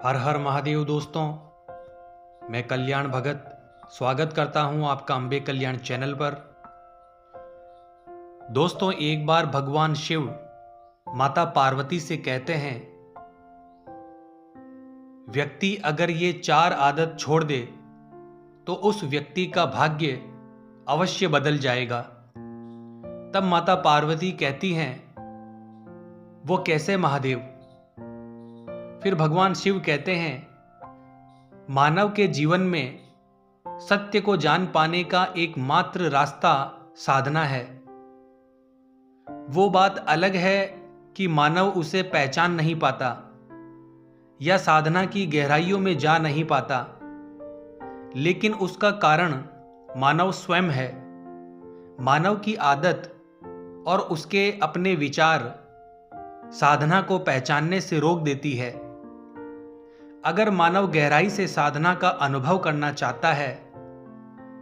हर हर महादेव दोस्तों, मैं कल्याण भगत स्वागत करता हूं आपका अम्बे कल्याण चैनल पर। दोस्तों, एक बार भगवान शिव माता पार्वती से कहते हैं, व्यक्ति अगर ये 4 आदत छोड़ दे तो उस व्यक्ति का भाग्य अवश्य बदल जाएगा। तब माता पार्वती कहती हैं, वो कैसे महादेव? फिर भगवान शिव कहते हैं, मानव के जीवन में सत्य को जान पाने का एकमात्र रास्ता साधना है। वो बात अलग है कि मानव उसे पहचान नहीं पाता या साधना की गहराइयों में जा नहीं पाता, लेकिन उसका कारण मानव स्वयं है। मानव की आदत और उसके अपने विचार साधना को पहचानने से रोक देती है। अगर मानव गहराई से साधना का अनुभव करना चाहता है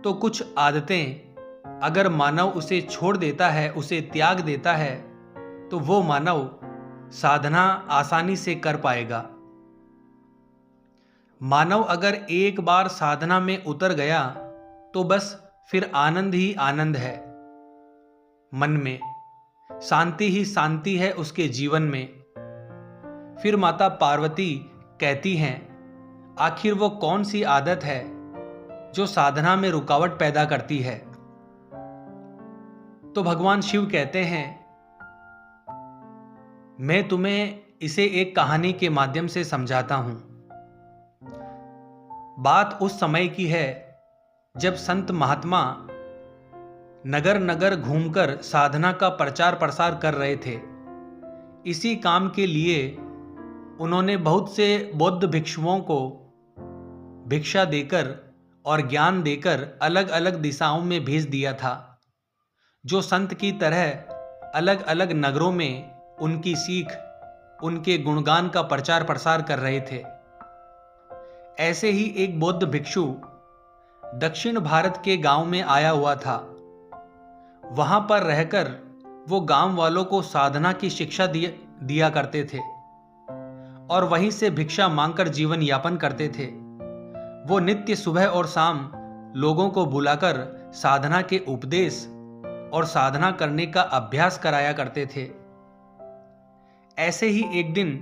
तो कुछ आदतें अगर मानव उसे छोड़ देता है, उसे त्याग देता है, तो वो मानव साधना आसानी से कर पाएगा। मानव अगर एक बार साधना में उतर गया तो बस फिर आनंद ही आनंद है। मन में शांति ही शांति है उसके जीवन में। फिर माता पार्वती कहती हैं, आखिर वो कौन सी आदत है जो साधना में रुकावट पैदा करती है? तो भगवान शिव कहते हैं, मैं तुम्हें इसे एक कहानी के माध्यम से समझाता हूं। बात उस समय की है जब संत महात्मा नगर नगर घूमकर साधना का प्रचार प्रसार कर रहे थे। इसी काम के लिए उन्होंने बहुत से बौद्ध भिक्षुओं को भिक्षा देकर और ज्ञान देकर अलग अलग दिशाओं में भेज दिया था, जो संत की तरह अलग अलग नगरों में उनकी सीख, उनके गुणगान का प्रचार प्रसार कर रहे थे। ऐसे ही एक बौद्ध भिक्षु दक्षिण भारत के गांव में आया हुआ था। वहां पर रहकर वो गांव वालों को साधना की शिक्षा दिया करते थे और वहीं से भिक्षा मांगकर जीवन यापन करते थे। वो नित्य सुबह और शाम लोगों को बुलाकर साधना के उपदेश और साधना करने का अभ्यास कराया करते थे। ऐसे ही एक दिन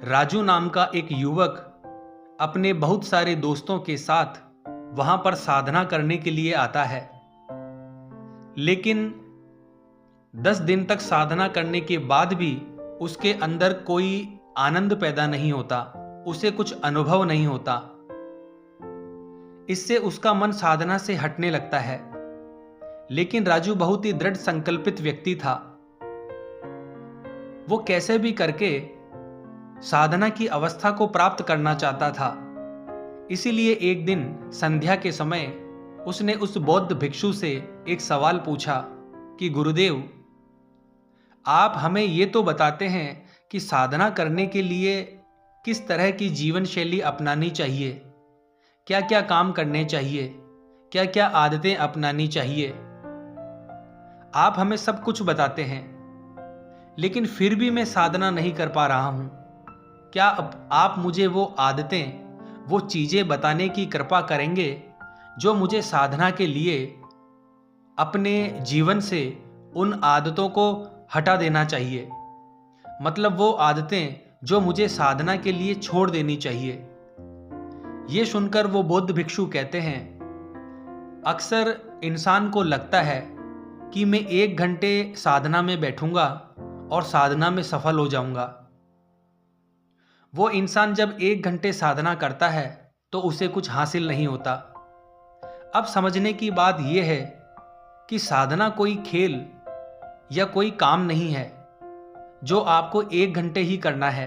राजू नाम का एक युवक अपने बहुत सारे दोस्तों के साथ वहां पर साधना करने के लिए आता है, लेकिन 10 दिन तक साधना करने के बाद भी उसके अंदर कोई आनंद पैदा नहीं होता, उसे कुछ अनुभव नहीं होता। इससे उसका मन साधना से हटने लगता है। लेकिन राजू बहुत ही दृढ़ संकल्पित व्यक्ति था। वो कैसे भी करके साधना की अवस्था को प्राप्त करना चाहता था। इसीलिए एक दिन संध्या के समय उसने उस बौद्ध भिक्षु से एक सवाल पूछा कि गुरुदेव, आप हमें ये तो बताते हैं कि साधना करने के लिए किस तरह की जीवन शैली अपनानी चाहिए, क्या क्या काम करने चाहिए, क्या क्या आदतें अपनानी चाहिए। आप हमें सब कुछ बताते हैं, लेकिन फिर भी मैं साधना नहीं कर पा रहा हूं। क्या आप मुझे वो आदतें, वो चीजें बताने की कृपा करेंगे जो मुझे साधना के लिए अपने जीवन से उन आदतों को हटा देना चाहिए, मतलब वो आदतें जो मुझे साधना के लिए छोड़ देनी चाहिए। ये सुनकर वो बौद्ध भिक्षु कहते हैं, अक्सर इंसान को लगता है कि मैं 1 घंटे साधना में बैठूंगा और साधना में सफल हो जाऊंगा। वो इंसान जब 1 घंटे साधना करता है तो उसे कुछ हासिल नहीं होता। अब समझने की बात यह है कि साधना कोई खेल या कोई काम नहीं है जो आपको 1 घंटे ही करना है।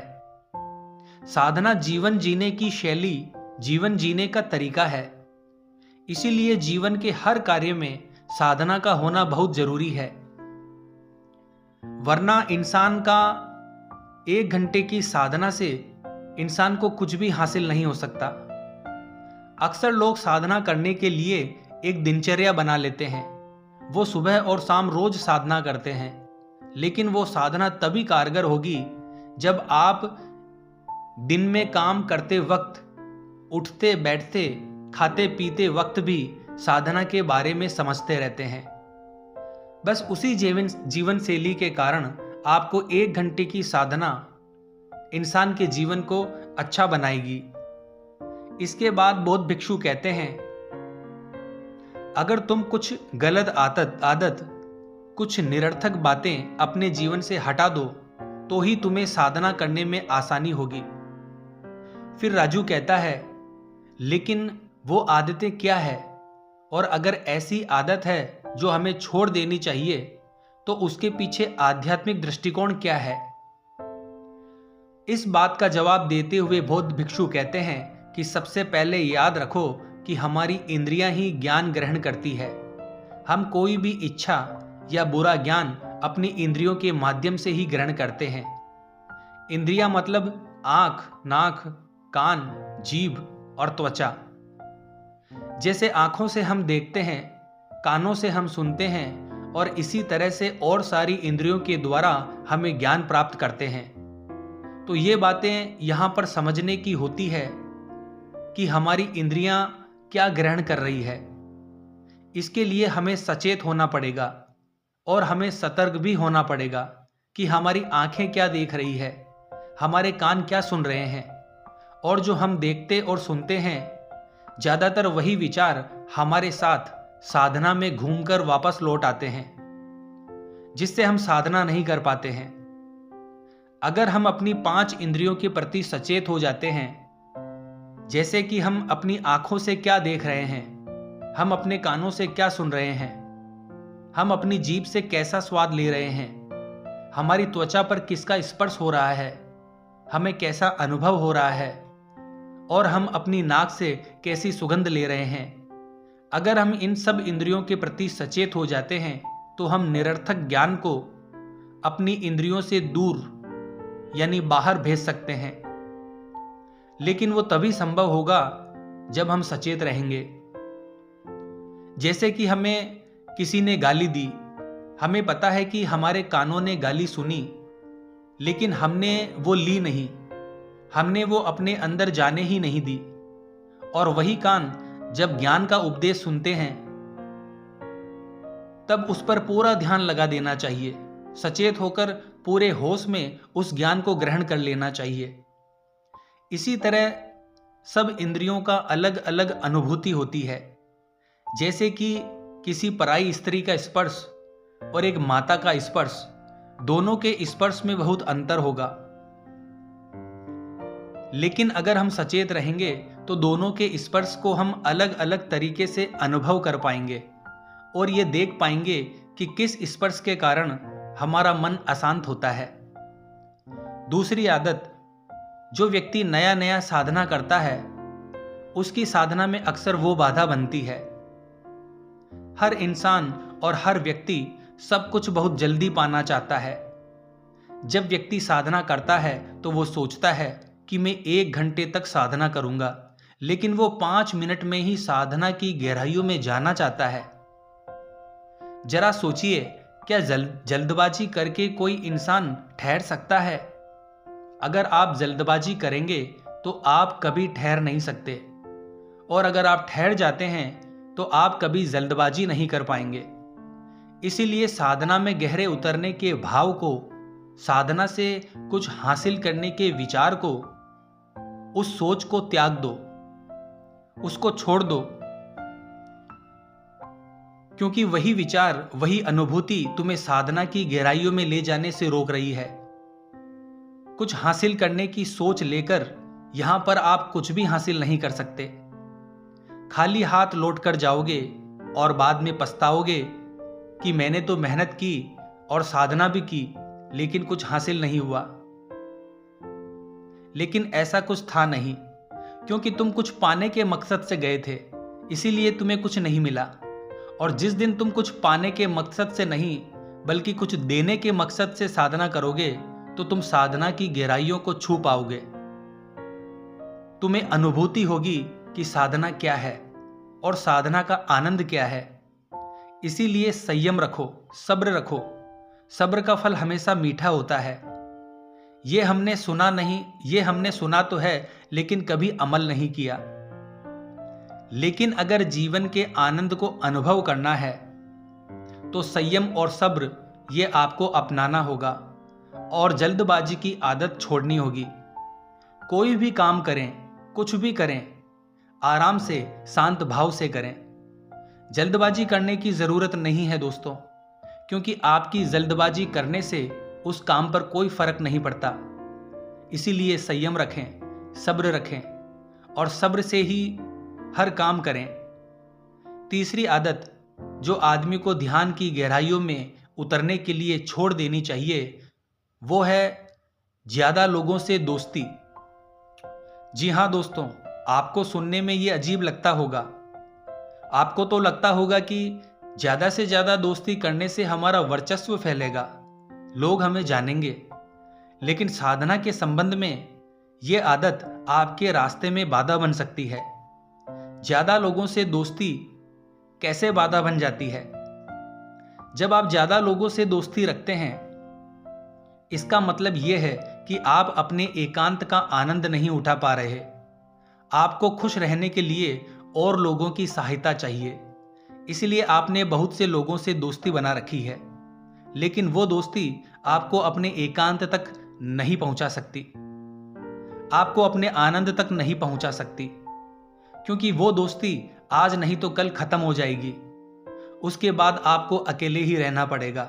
साधना जीवन जीने की शैली, जीवन जीने का तरीका है। इसीलिए जीवन के हर कार्य में साधना का होना बहुत जरूरी है, वरना इंसान का 1 घंटे की साधना से इंसान को कुछ भी हासिल नहीं हो सकता। अक्सर लोग साधना करने के लिए एक दिनचर्या बना लेते हैं। वो सुबह और शाम रोज साधना करते हैं, लेकिन वो साधना तभी कारगर होगी जब आप दिन में काम करते वक्त, उठते बैठते, खाते पीते वक्त भी साधना के बारे में समझते रहते हैं। बस उसी जीवन शैली के कारण आपको 1 घंटे की साधना इंसान के जीवन को अच्छा बनाएगी। इसके बाद बौद्ध भिक्षु कहते हैं, अगर तुम कुछ गलत आदत कुछ निरर्थक बातें अपने जीवन से हटा दो तो ही तुम्हें साधना करने में आसानी होगी। फिर राजू कहता है, लेकिन वो आदतें क्या है, और अगर ऐसी आदत है जो हमें छोड़ देनी चाहिए तो उसके पीछे आध्यात्मिक दृष्टिकोण क्या है? इस बात का जवाब देते हुए बौद्ध भिक्षु कहते हैं कि सबसे पहले याद रखो कि हमारी इंद्रियां ही ज्ञान ग्रहण करती है। हम कोई भी इच्छा या बुरा ज्ञान अपनी इंद्रियों के माध्यम से ही ग्रहण करते हैं। इंद्रियां मतलब आंख, नाक, कान, जीभ और त्वचा। जैसे आंखों से हम देखते हैं, कानों से हम सुनते हैं और इसी तरह से और सारी इंद्रियों के द्वारा हमें ज्ञान प्राप्त करते हैं। तो ये बातें यहाँ पर समझने की होती है कि हमारी इंद्रियां क्या ग्रहण कर रही है। इसके लिए हमें सचेत होना पड़ेगा और हमें सतर्क भी होना पड़ेगा कि हमारी आंखें क्या देख रही है, हमारे कान क्या सुन रहे हैं, और जो हम देखते और सुनते हैं ज़्यादातर वही विचार हमारे साथ साधना में घूमकर वापस लौट आते हैं, जिससे हम साधना नहीं कर पाते हैं। अगर हम अपनी 5 इंद्रियों के प्रति सचेत हो जाते हैं, जैसे कि हम अपनी आंखों से क्या देख रहे हैं, हम अपने कानों से क्या सुन रहे हैं, हम अपनी जीभ से कैसा स्वाद ले रहे हैं, हमारी त्वचा पर किसका स्पर्श हो रहा है, हमें कैसा अनुभव हो रहा है, और हम अपनी नाक से कैसी सुगंध ले रहे हैं। अगर हम इन सब इंद्रियों के प्रति सचेत हो जाते हैं तो हम निरर्थक ज्ञान को अपनी इंद्रियों से दूर यानी बाहर भेज सकते हैं। लेकिन वो तभी संभव होगा जब हम सचेत रहेंगे। जैसे कि हमें किसी ने गाली दी, हमें पता है कि हमारे कानों ने गाली सुनी, लेकिन हमने वो ली नहीं, हमने वो अपने अंदर जाने ही नहीं दी। और वही कान जब ज्ञान का उपदेश सुनते हैं तब उस पर पूरा ध्यान लगा देना चाहिए, सचेत होकर पूरे होश में उस ज्ञान को ग्रहण कर लेना चाहिए। इसी तरह सब इंद्रियों का अलग अलग अनुभूति होती है। जैसे कि किसी पराई स्त्री का स्पर्श और एक माता का स्पर्श, दोनों के स्पर्श में बहुत अंतर होगा। लेकिन अगर हम सचेत रहेंगे तो दोनों के स्पर्श को हम अलग अलग तरीके से अनुभव कर पाएंगे और ये देख पाएंगे कि किस स्पर्श के कारण हमारा मन अशांत होता है। दूसरी आदत, जो व्यक्ति नया नया साधना करता है उसकी साधना में अक्सर वो बाधा बनती है। हर इंसान और हर व्यक्ति सब कुछ बहुत जल्दी पाना चाहता है। जब व्यक्ति साधना करता है तो वो सोचता है कि मैं 1 घंटे तक साधना करूंगा, लेकिन वो 5 मिनट में ही साधना की गहराइयों में जाना चाहता है। जरा सोचिए, क्या जल्दबाजी करके कोई इंसान ठहर सकता है? अगर आप जल्दबाजी करेंगे तो आप कभी ठहर नहीं सकते, और अगर आप ठहर जाते हैं तो आप कभी जल्दबाजी नहीं कर पाएंगे। इसीलिए साधना में गहरे उतरने के भाव को, साधना से कुछ हासिल करने के विचार को, उस सोच को त्याग दो, उसको छोड़ दो, क्योंकि वही विचार, वही अनुभूति तुम्हें साधना की गहराइयों में ले जाने से रोक रही है। कुछ हासिल करने की सोच लेकर यहां पर आप कुछ भी हासिल नहीं कर सकते। खाली हाथ लौट कर जाओगे और बाद में पछताओगे कि मैंने तो मेहनत की और साधना भी की, लेकिन कुछ हासिल नहीं हुआ। लेकिन ऐसा कुछ था नहीं, क्योंकि तुम कुछ पाने के मकसद से गए थे, इसीलिए तुम्हें कुछ नहीं मिला। और जिस दिन तुम कुछ पाने के मकसद से नहीं बल्कि कुछ देने के मकसद से साधना करोगे तो तुम साधना की गहराइयों को छू पाओगे। तुम्हें अनुभूति होगी कि साधना क्या है और साधना का आनंद क्या है। इसीलिए संयम रखो, सब्र रखो। सब्र का फल हमेशा मीठा होता है। ये हमने सुना तो है लेकिन कभी अमल नहीं किया। लेकिन अगर जीवन के आनंद को अनुभव करना है तो संयम और सब्र ये आपको अपनाना होगा और जल्दबाजी की आदत छोड़नी होगी। कोई भी काम करें, कुछ भी करें, आराम से शांत भाव से करें। जल्दबाजी करने की ज़रूरत नहीं है दोस्तों, क्योंकि आपकी जल्दबाजी करने से उस काम पर कोई फर्क नहीं पड़ता। इसीलिए संयम रखें, सब्र रखें और सब्र से ही हर काम करें। तीसरी आदत जो आदमी को ध्यान की गहराइयों में उतरने के लिए छोड़ देनी चाहिए वो है ज़्यादा लोगों से दोस्ती। जी हाँ दोस्तों, आपको सुनने में ये अजीब लगता होगा। आपको तो लगता होगा कि ज़्यादा से ज़्यादा दोस्ती करने से हमारा वर्चस्व फैलेगा, लोग हमें जानेंगे। लेकिन साधना के संबंध में ये आदत आपके रास्ते में बाधा बन सकती है। ज़्यादा लोगों से दोस्ती कैसे बाधा बन जाती है? जब आप ज़्यादा लोगों से दोस्ती रखते हैं, इसका मतलब ये है कि आप अपने एकांत का आनंद नहीं उठा पा रहे। आपको खुश रहने के लिए और लोगों की सहायता चाहिए, इसलिए आपने बहुत से लोगों से दोस्ती बना रखी है, लेकिन वो दोस्ती आपको अपने एकांत तक नहीं पहुंचा सकती, आपको अपने आनंद तक नहीं पहुंचा सकती, क्योंकि वो दोस्ती आज नहीं तो कल खत्म हो जाएगी। उसके बाद आपको अकेले ही रहना पड़ेगा।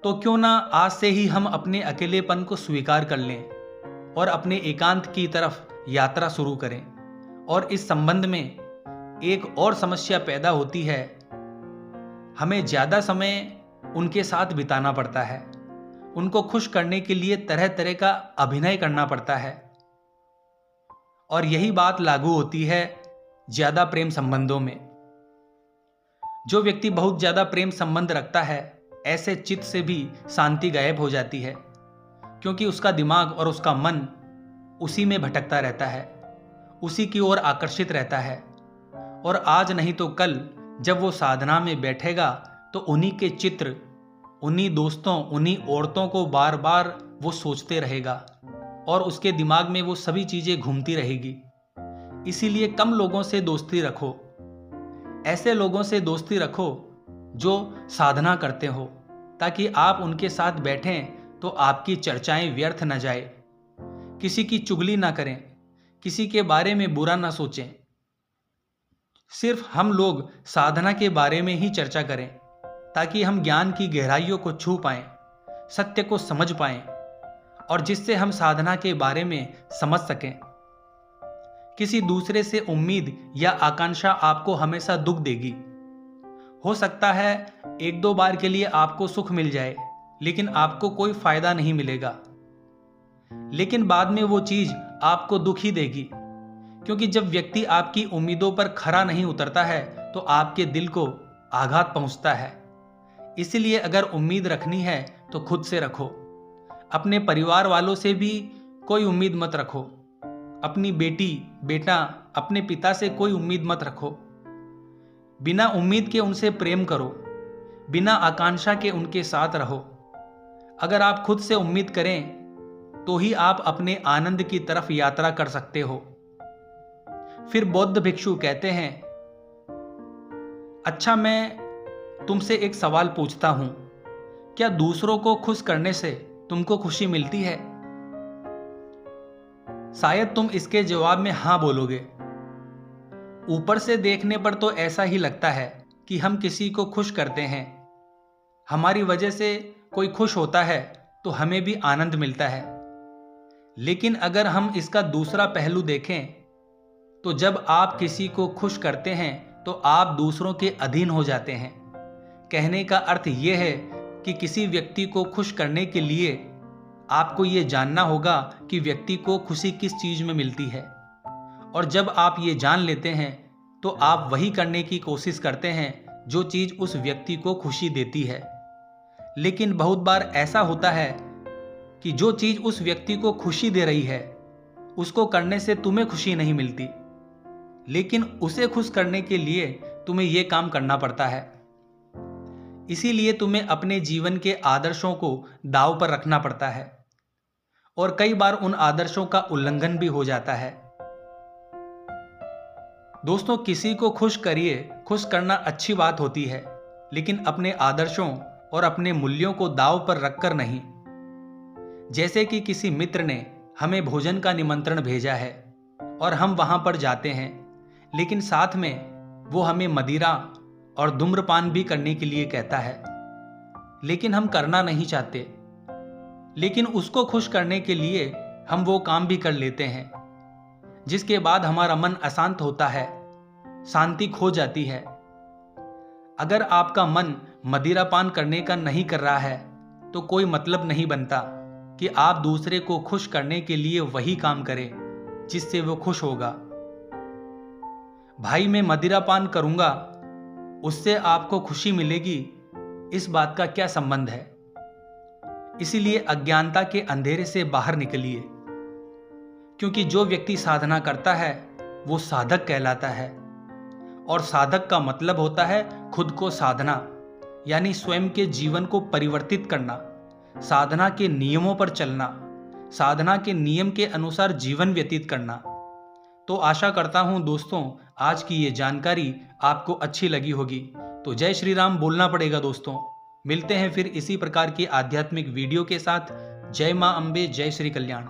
तो क्यों ना आज से ही हम अपने अकेलेपन को स्वीकार कर लें और अपने एकांत की तरफ यात्रा शुरू करें। और इस संबंध में एक और समस्या पैदा होती है, हमें ज़्यादा समय उनके साथ बिताना पड़ता है, उनको खुश करने के लिए तरह तरह का अभिनय करना पड़ता है। और यही बात लागू होती है ज़्यादा प्रेम संबंधों में। जो व्यक्ति बहुत ज़्यादा प्रेम संबंध रखता है, ऐसे चित्त से भी शांति गायब हो जाती है, क्योंकि उसका दिमाग और उसका मन उसी में भटकता रहता है, उसी की ओर आकर्षित रहता है। और आज नहीं तो कल जब वो साधना में बैठेगा तो उन्हीं के चित्र, उन्हीं दोस्तों, उन्हीं औरतों को बार बार वो सोचते रहेगा और उसके दिमाग में वो सभी चीज़ें घूमती रहेगी। इसीलिए कम लोगों से दोस्ती रखो। ऐसे लोगों से दोस्ती रखो जो साधना करते हो, ताकि आप उनके साथ बैठें तो आपकी चर्चाएं व्यर्थ न जाए। किसी की चुगली ना करें, किसी के बारे में बुरा ना सोचें। सिर्फ हम लोग साधना के बारे में ही चर्चा करें, ताकि हम ज्ञान की गहराइयों को छू पाएं, सत्य को समझ पाएं और जिससे हम साधना के बारे में समझ सकें। किसी दूसरे से उम्मीद या आकांक्षा आपको हमेशा दुख देगी। हो सकता है एक दो बार के लिए आपको सुख मिल जाए, लेकिन आपको कोई फायदा नहीं मिलेगा। लेकिन बाद में वो चीज आपको दुख ही देगी, क्योंकि जब व्यक्ति आपकी उम्मीदों पर खरा नहीं उतरता है तो आपके दिल को आघात पहुंचता है। इसलिए अगर उम्मीद रखनी है तो खुद से रखो। अपने परिवार वालों से भी कोई उम्मीद मत रखो। अपनी बेटी, बेटा, अपने पिता से कोई उम्मीद मत रखो। बिना उम्मीद के उनसे प्रेम करो, बिना आकांक्षा के उनके साथ रहो। अगर आप खुद से उम्मीद करें तो ही आप अपने आनंद की तरफ यात्रा कर सकते हो। फिर बौद्ध भिक्षु कहते हैं, अच्छा मैं तुमसे एक सवाल पूछता हूं, क्या दूसरों को खुश करने से तुमको खुशी मिलती है? शायद तुम इसके जवाब में हां बोलोगे। ऊपर से देखने पर तो ऐसा ही लगता है कि हम किसी को खुश करते हैं, हमारी वजह से कोई खुश होता है तो हमें भी आनंद मिलता है। लेकिन अगर हम इसका दूसरा पहलू देखें तो जब आप किसी को खुश करते हैं तो आप दूसरों के अधीन हो जाते हैं। कहने का अर्थ यह है कि किसी व्यक्ति को खुश करने के लिए आपको ये जानना होगा कि व्यक्ति को खुशी किस चीज में मिलती है। और जब आप ये जान लेते हैं तो आप वही करने की कोशिश करते हैं जो चीज उस व्यक्ति को खुशी देती है। लेकिन बहुत बार ऐसा होता है कि जो चीज उस व्यक्ति को खुशी दे रही है उसको करने से तुम्हें खुशी नहीं मिलती, लेकिन उसे खुश करने के लिए तुम्हें यह काम करना पड़ता है। इसीलिए तुम्हें अपने जीवन के आदर्शों को दांव पर रखना पड़ता है और कई बार उन आदर्शों का उल्लंघन भी हो जाता है। दोस्तों, किसी को खुश करिए, खुश करना अच्छी बात होती है, लेकिन अपने आदर्शों और अपने मूल्यों को दांव पर रखकर नहीं। जैसे कि किसी मित्र ने हमें भोजन का निमंत्रण भेजा है और हम वहां पर जाते हैं, लेकिन साथ में वो हमें मदिरा और धूम्रपान भी करने के लिए कहता है, लेकिन हम करना नहीं चाहते, लेकिन उसको खुश करने के लिए हम वो काम भी कर लेते हैं, जिसके बाद हमारा मन अशांत होता है, शांति खो जाती है। अगर आपका मन मदिरापान करने का नहीं कर रहा है तो कोई मतलब नहीं बनता कि आप दूसरे को खुश करने के लिए वही काम करें जिससे वो खुश होगा। भाई, मैं मदिरापान करूंगा, उससे आपको खुशी मिलेगी, इस बात का क्या संबंध है? इसीलिए अज्ञानता के अंधेरे से बाहर निकलिए, क्योंकि जो व्यक्ति साधना करता है वो साधक कहलाता है, और साधक का मतलब होता है खुद को साधना, यानी स्वयं के जीवन को परिवर्तित करना, साधना के नियमों पर चलना, साधना के नियम के अनुसार जीवन व्यतीत करना। तो आशा करता हूं दोस्तों, आज की ये जानकारी आपको अच्छी लगी होगी। तो जय श्री राम बोलना पड़ेगा दोस्तों। मिलते हैं फिर इसी प्रकार की आध्यात्मिक वीडियो के साथ। जय मां अम्बे, जय श्री कल्याण।